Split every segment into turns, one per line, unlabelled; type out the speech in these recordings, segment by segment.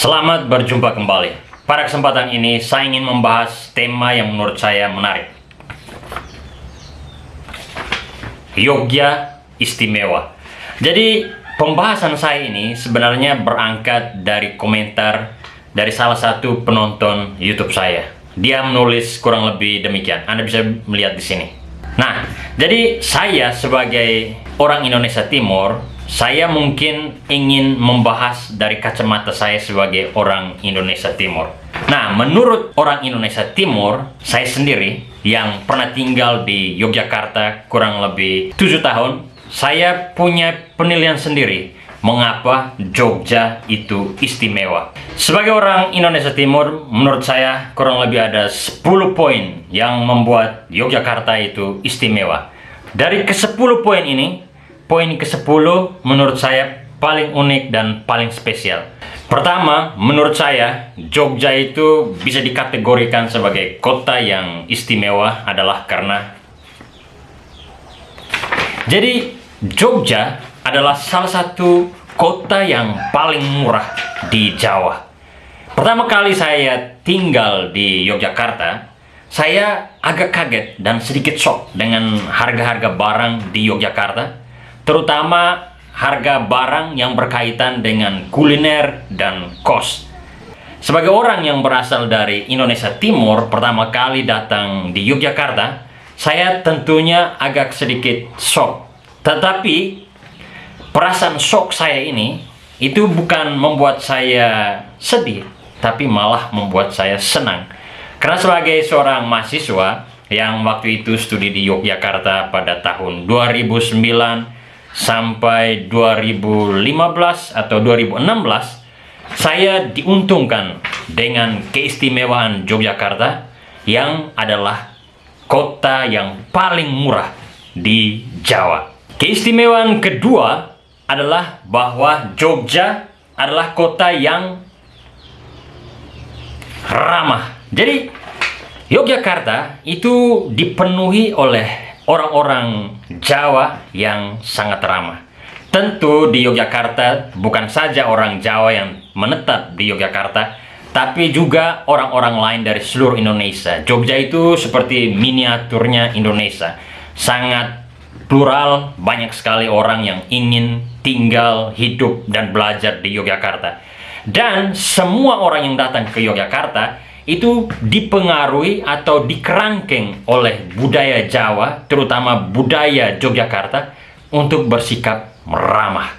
Selamat berjumpa kembali. Pada kesempatan ini saya ingin membahas tema yang menurut saya menarik. Yogya istimewa. Jadi pembahasan saya ini sebenarnya berangkat dari komentar dari salah satu penonton YouTube saya. Dia menulis kurang lebih demikian. Anda bisa melihat di sini. Nah, jadi saya sebagai orang Indonesia Timur, saya mungkin ingin membahas dari kacamata saya sebagai orang Indonesia Timur. Nah, menurut orang Indonesia Timur, saya sendiri yang pernah tinggal di Yogyakarta kurang lebih 7 tahun, saya punya penilaian sendiri mengapa Jogja itu istimewa. Sebagai orang Indonesia Timur, menurut saya kurang lebih ada 10 poin yang membuat Yogyakarta itu istimewa. Dari ke-10 poin ini, poin ke-10 menurut saya paling unik dan paling spesial. Pertama, menurut saya Jogja itu bisa dikategorikan sebagai kota yang istimewa adalah karena jadi Jogja adalah salah satu kota yang paling murah di Jawa. Pertama kali saya tinggal di Yogyakarta, saya agak kaget dan sedikit shock dengan harga-harga barang di Yogyakarta, terutama harga barang yang berkaitan dengan kuliner dan kos. Sebagai orang yang berasal dari Indonesia Timur, pertama kali datang di Yogyakarta, saya tentunya agak sedikit shock. Tetapi perasaan shock saya ini itu bukan membuat saya sedih, tapi malah membuat saya senang. Karena sebagai seorang mahasiswa yang waktu itu studi di Yogyakarta pada tahun 2009 sampai 2015 atau 2016, saya diuntungkan dengan keistimewaan Yogyakarta yang adalah kota yang paling murah di Jawa. Keistimewaan kedua adalah bahwa Jogja adalah kota yang ramah. Jadi Yogyakarta itu dipenuhi oleh orang-orang Jawa yang sangat ramah. Tentu di Yogyakarta bukan saja orang Jawa yang menetap di Yogyakarta, tapi juga orang-orang lain dari seluruh Indonesia. Jogja itu seperti miniaturnya Indonesia. Sangat plural, banyak sekali orang yang ingin tinggal, hidup, dan belajar di Yogyakarta. Dan semua orang yang datang ke Yogyakarta itu dipengaruhi atau dikerangkeng oleh budaya Jawa, terutama budaya Yogyakarta, untuk bersikap ramah.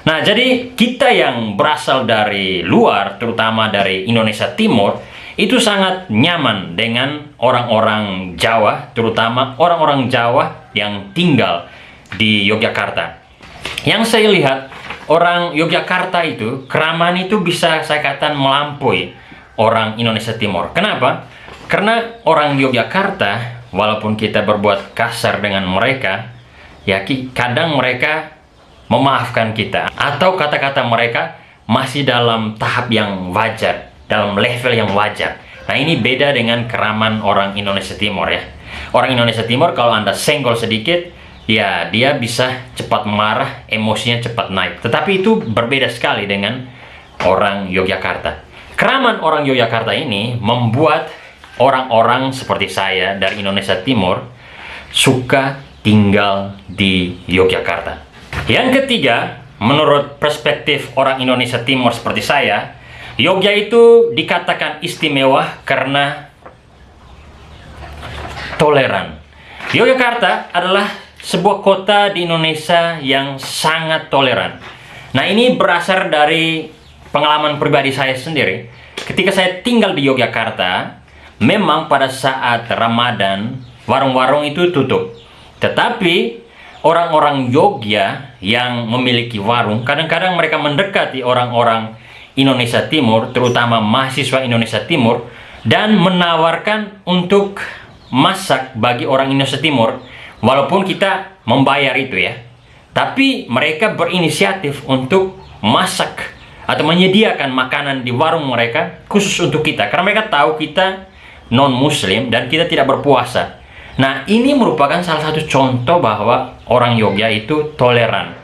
Nah, jadi kita yang berasal dari luar, terutama dari Indonesia Timur, itu sangat nyaman dengan orang-orang Jawa, terutama orang-orang Jawa yang tinggal di Yogyakarta. Yang saya lihat, orang Yogyakarta itu, keramahan itu bisa saya katakan melampaui orang Indonesia Timur. Kenapa? Karena orang Yogyakarta, walaupun kita berbuat kasar dengan mereka, ya kadang mereka memaafkan kita, atau kata-kata mereka masih dalam tahap yang wajar, dalam level yang wajar. Nah, ini beda dengan keramaan orang Indonesia Timur ya. Orang Indonesia Timur kalau Anda senggol sedikit, ya dia bisa cepat marah, emosinya cepat naik. Tetapi itu berbeda sekali dengan orang Yogyakarta. Keramaan orang Yogyakarta ini membuat orang-orang seperti saya dari Indonesia Timur suka tinggal di Yogyakarta. Yang ketiga, menurut perspektif orang Indonesia Timur seperti saya, Yogya itu dikatakan istimewa karena toleran. Yogyakarta adalah sebuah kota di Indonesia yang sangat toleran. Nah, ini berasal dari pengalaman pribadi saya sendiri. Ketika saya tinggal di Yogyakarta, memang pada saat Ramadan, warung-warung itu tutup. Tetapi orang-orang Yogya yang memiliki warung, kadang-kadang mereka mendekati orang-orang Indonesia Timur, terutama mahasiswa Indonesia Timur, dan menawarkan untuk masak bagi orang Indonesia Timur, walaupun kita membayar itu ya. Tapi mereka berinisiatif untuk masak atau menyediakan makanan di warung mereka khusus untuk kita, karena mereka tahu kita non-muslim dan kita tidak berpuasa. Nah, ini merupakan salah satu contoh bahwa orang Yogya itu toleran.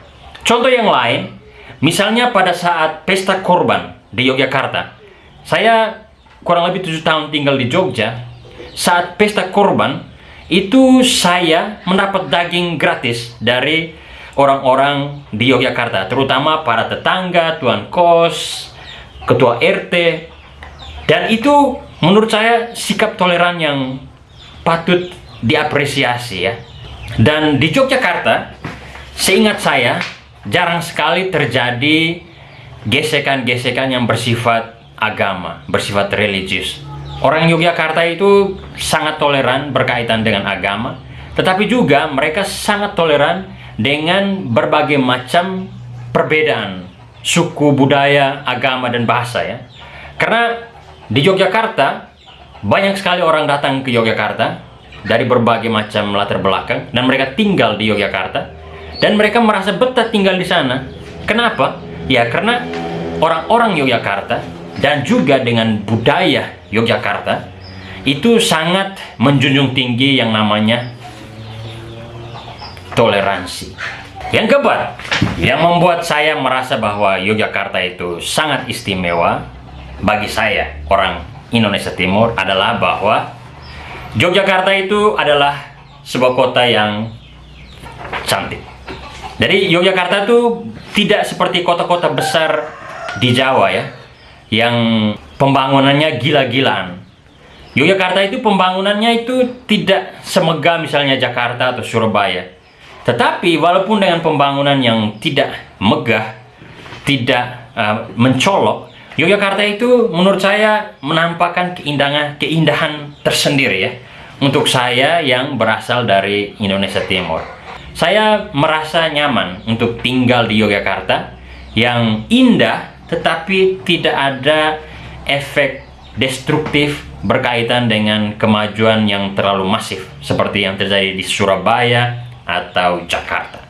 Contoh yang lain, misalnya pada saat pesta kurban, di Yogyakarta. Saya kurang lebih 7 tahun tinggal di Jogja. Saat pesta kurban, itu saya mendapat daging gratis dari orang-orang di Yogyakarta, terutama para tetangga, tuan kos, ketua RT. Dan itu menurut saya sikap toleran yang patut diapresiasi ya. Dan di Yogyakarta, seingat saya, jarang sekali terjadi gesekan-gesekan yang bersifat agama, bersifat religius. Orang Yogyakarta itu sangat toleran berkaitan dengan agama, tetapi juga mereka sangat toleran dengan berbagai macam perbedaan suku, budaya, agama, dan bahasa ya. Karena di Yogyakarta banyak sekali orang datang ke Yogyakarta dari berbagai macam latar belakang, dan mereka tinggal di Yogyakarta dan mereka merasa betah tinggal di sana. Kenapa? Ya karena orang-orang Yogyakarta dan juga dengan budaya Yogyakarta itu sangat menjunjung tinggi yang namanya toleransi. Yang keempat, yang membuat saya merasa bahwa Yogyakarta itu sangat istimewa bagi saya, orang Indonesia Timur, adalah bahwa Yogyakarta itu adalah sebuah kota yang cantik. Jadi Yogyakarta itu tidak seperti kota-kota besar di Jawa ya, yang pembangunannya gila-gilaan. Yogyakarta itu pembangunannya itu tidak semegah misalnya Jakarta atau Surabaya. Tetapi walaupun dengan pembangunan yang tidak megah, tidak mencolok, Yogyakarta itu menurut saya menampakkan keindahan tersendiri ya. Untuk saya yang berasal dari Indonesia Timur, saya merasa nyaman untuk tinggal di Yogyakarta yang indah, tetapi tidak ada efek destruktif berkaitan dengan kemajuan yang terlalu masif seperti yang terjadi di Surabaya atau Jakarta.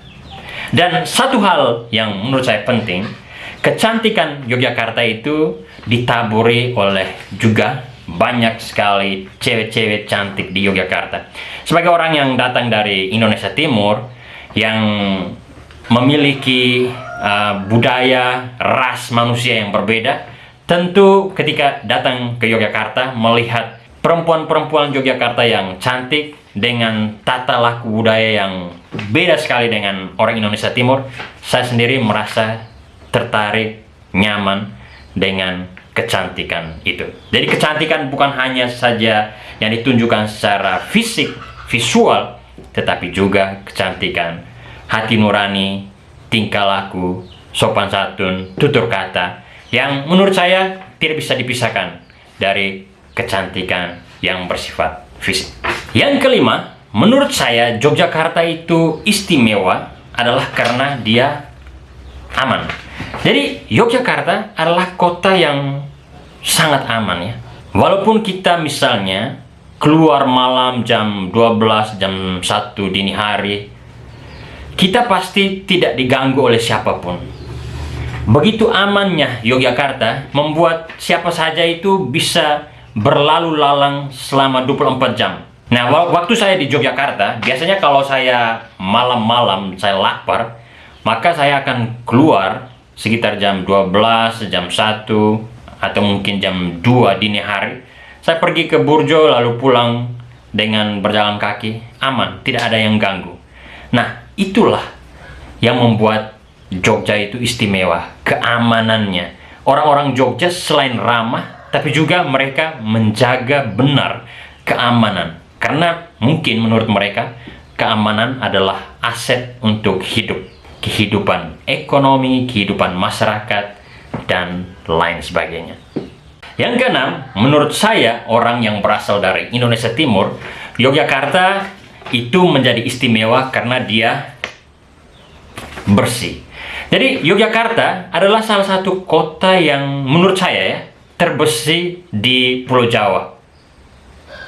Dan satu hal yang menurut saya penting, kecantikan Yogyakarta itu ditaburi oleh juga banyak sekali cewek-cewek cantik di Yogyakarta. Sebagai orang yang datang dari Indonesia Timur yang memiliki budaya, ras manusia yang berbeda, tentu ketika datang ke Yogyakarta melihat perempuan-perempuan Yogyakarta yang cantik dengan tata laku budaya yang beda sekali dengan orang Indonesia Timur, saya sendiri merasa tertarik, nyaman dengan kecantikan itu. Jadi kecantikan bukan hanya saja yang ditunjukkan secara fisik, visual, tetapi juga kecantikan hati nurani, tingkah laku, sopan santun, tutur kata, yang menurut saya tidak bisa dipisahkan dari kecantikan yang bersifat fisik. Yang kelima, menurut saya Yogyakarta itu istimewa adalah karena dia aman. Jadi Yogyakarta adalah kota yang sangat aman ya. Walaupun kita misalnya keluar malam jam 12, jam 1 dini hari, kita pasti tidak diganggu oleh siapapun. Begitu amannya Yogyakarta membuat siapa saja itu bisa berlalu lalang selama 24 jam. Nah, waktu saya di Yogyakarta, biasanya kalau saya malam-malam saya lapar, maka saya akan keluar sekitar jam 12, jam 1, atau mungkin jam 2 dini hari. Saya pergi ke Burjo lalu pulang dengan berjalan kaki, aman, tidak ada yang ganggu. Nah, itulah yang membuat Jogja itu istimewa, keamanannya. Orang-orang Jogja selain ramah, tapi juga mereka menjaga benar keamanan. Karena mungkin menurut mereka, keamanan adalah aset untuk hidup. Kehidupan ekonomi, kehidupan masyarakat, dan lain sebagainya. Yang keenam, menurut saya, orang yang berasal dari Indonesia Timur, Yogyakarta itu menjadi istimewa karena dia bersih. Jadi Yogyakarta adalah salah satu kota yang menurut saya ya, terbersih di Pulau Jawa.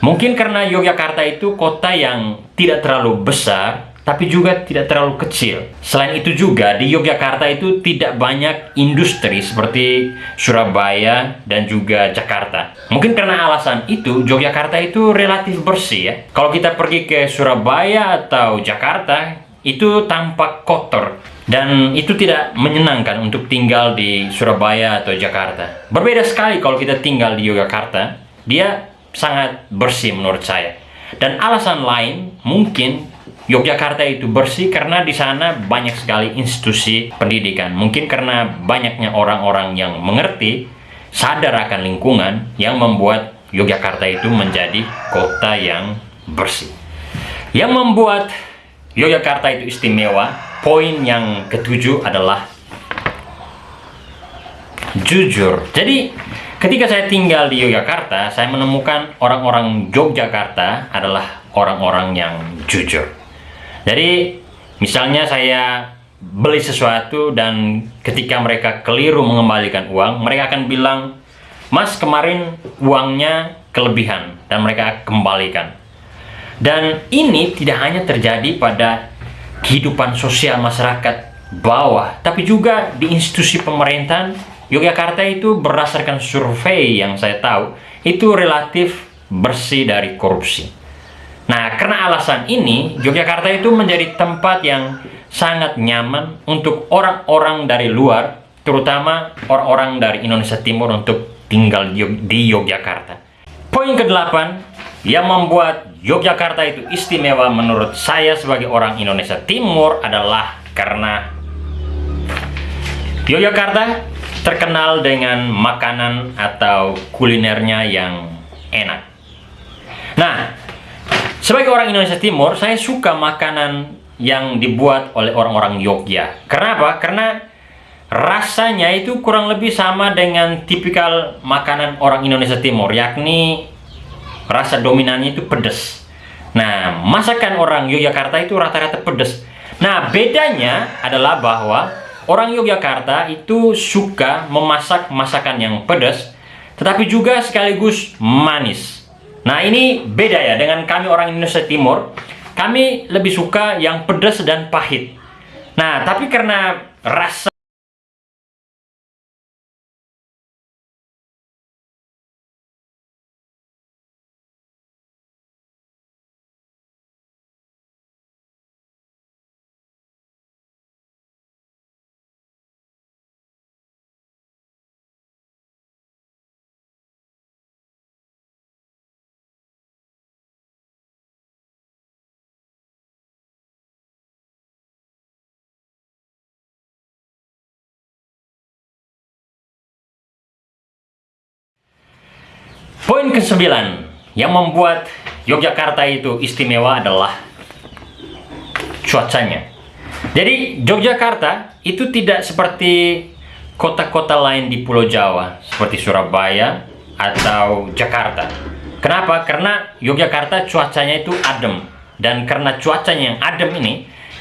Mungkin karena Yogyakarta itu kota yang tidak terlalu besar, tapi juga tidak terlalu kecil. Selain itu juga di Yogyakarta itu tidak banyak industri seperti Surabaya dan juga Jakarta. Mungkin karena alasan itu Yogyakarta itu relatif bersih ya. Kalau kita pergi ke Surabaya atau Jakarta itu tampak kotor. Dan itu tidak menyenangkan untuk tinggal di Surabaya atau Jakarta. Berbeda sekali kalau kita tinggal di Yogyakarta, dia sangat bersih menurut saya. Dan alasan lain mungkin Yogyakarta itu bersih karena di sana banyak sekali institusi pendidikan. Mungkin karena banyaknya orang-orang yang mengerti, sadar akan lingkungan yang membuat Yogyakarta itu menjadi kota yang bersih. Yang membuat Yogyakarta itu istimewa, poin yang ketujuh adalah jujur. Jadi, ketika saya tinggal di Yogyakarta, saya menemukan orang-orang Yogyakarta adalah orang-orang yang jujur. Jadi, misalnya saya beli sesuatu dan ketika mereka keliru mengembalikan uang, mereka akan bilang, "Mas, kemarin uangnya kelebihan," dan mereka kembalikan. Dan ini tidak hanya terjadi pada kehidupan sosial masyarakat bawah, tapi juga di institusi pemerintahan. Yogyakarta itu berdasarkan survei yang saya tahu, itu relatif bersih dari korupsi. Nah, karena alasan ini, Yogyakarta itu menjadi tempat yang sangat nyaman untuk orang-orang dari luar, terutama orang-orang dari Indonesia Timur untuk tinggal di Yogyakarta. Poin ke-8 yang membuat Yogyakarta itu istimewa menurut saya sebagai orang Indonesia Timur adalah karena Yogyakarta terkenal dengan makanan atau kulinernya yang enak. Nah, sebagai orang Indonesia Timur, saya suka makanan yang dibuat oleh orang-orang Yogyakarta. Kenapa? Karena rasanya itu kurang lebih sama dengan tipikal makanan orang Indonesia Timur, yakni rasa dominannya itu pedas. Nah, masakan orang Yogyakarta itu rata-rata pedas. Nah, bedanya adalah bahwa orang Yogyakarta itu suka memasak masakan yang pedas, tetapi juga sekaligus manis. Nah, ini beda ya dengan kami orang Indonesia Timur. Kami lebih suka yang pedas dan pahit. Nah, tapi karena rasa poin ke-9 yang membuat Yogyakarta itu istimewa adalah cuacanya. Jadi Yogyakarta itu tidak seperti kota-kota lain di Pulau Jawa seperti Surabaya atau Jakarta. Kenapa? Karena Yogyakarta cuacanya itu adem, dan karena cuacanya yang adem ini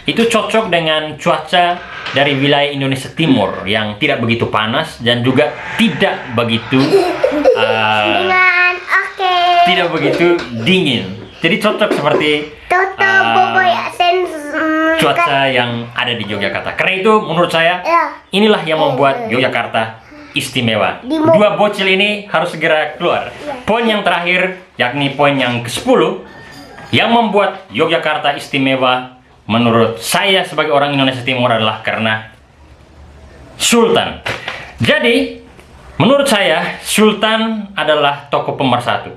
itu cocok dengan cuaca dari wilayah Indonesia Timur yang tidak begitu panas dan juga tidak begitu tidak begitu dingin. Jadi cocok seperti cuaca yang ada di Yogyakarta. Karena itu menurut saya inilah yang membuat Yogyakarta istimewa. Dua bocil ini harus segera keluar. Poin yang terakhir, yakni poin yang ke-10 yang membuat Yogyakarta istimewa menurut saya sebagai orang Indonesia Timur adalah karena Sultan. Jadi menurut saya Sultan adalah tokoh pemersatu,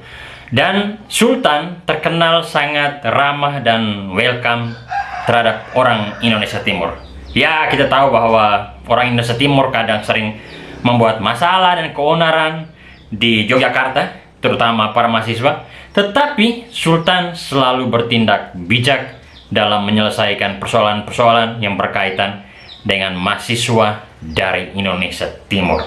dan Sultan terkenal sangat ramah dan welcome terhadap orang Indonesia Timur. Ya, kita tahu bahwa orang Indonesia Timur kadang sering membuat masalah dan keonaran di Yogyakarta, terutama para mahasiswa, tetapi Sultan selalu bertindak bijak dalam menyelesaikan persoalan-persoalan yang berkaitan dengan mahasiswa dari Indonesia Timur.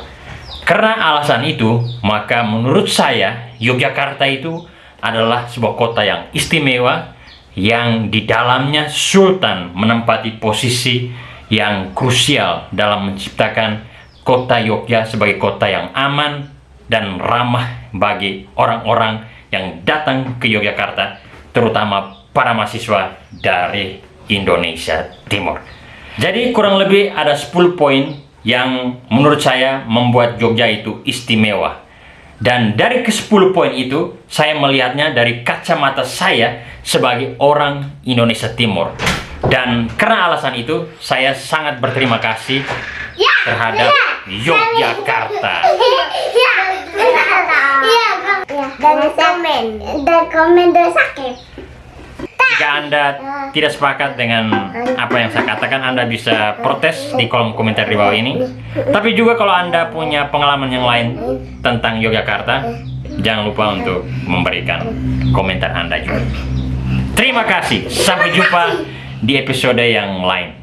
Karena alasan itu, maka menurut saya Yogyakarta itu adalah sebuah kota yang istimewa, yang di dalamnya Sultan menempati posisi yang krusial dalam menciptakan kota Yogyakarta sebagai kota yang aman dan ramah bagi orang-orang yang datang ke Yogyakarta, terutama para mahasiswa dari Indonesia Timur. Jadi kurang lebih ada 10 poin yang menurut saya membuat Jogja itu istimewa. Dan dari ke-10 poin itu, saya melihatnya dari kacamata saya sebagai orang Indonesia Timur. Dan karena alasan itu, saya sangat berterima kasih terhadap Yogyakarta.
Dan komen sakit.
Jika Anda tidak sepakat dengan apa yang saya katakan, Anda bisa protes di kolom komentar di bawah ini. Tapi juga kalau Anda punya pengalaman yang lain tentang Yogyakarta, jangan lupa untuk memberikan komentar Anda juga. Terima kasih. Sampai jumpa di episode yang lain.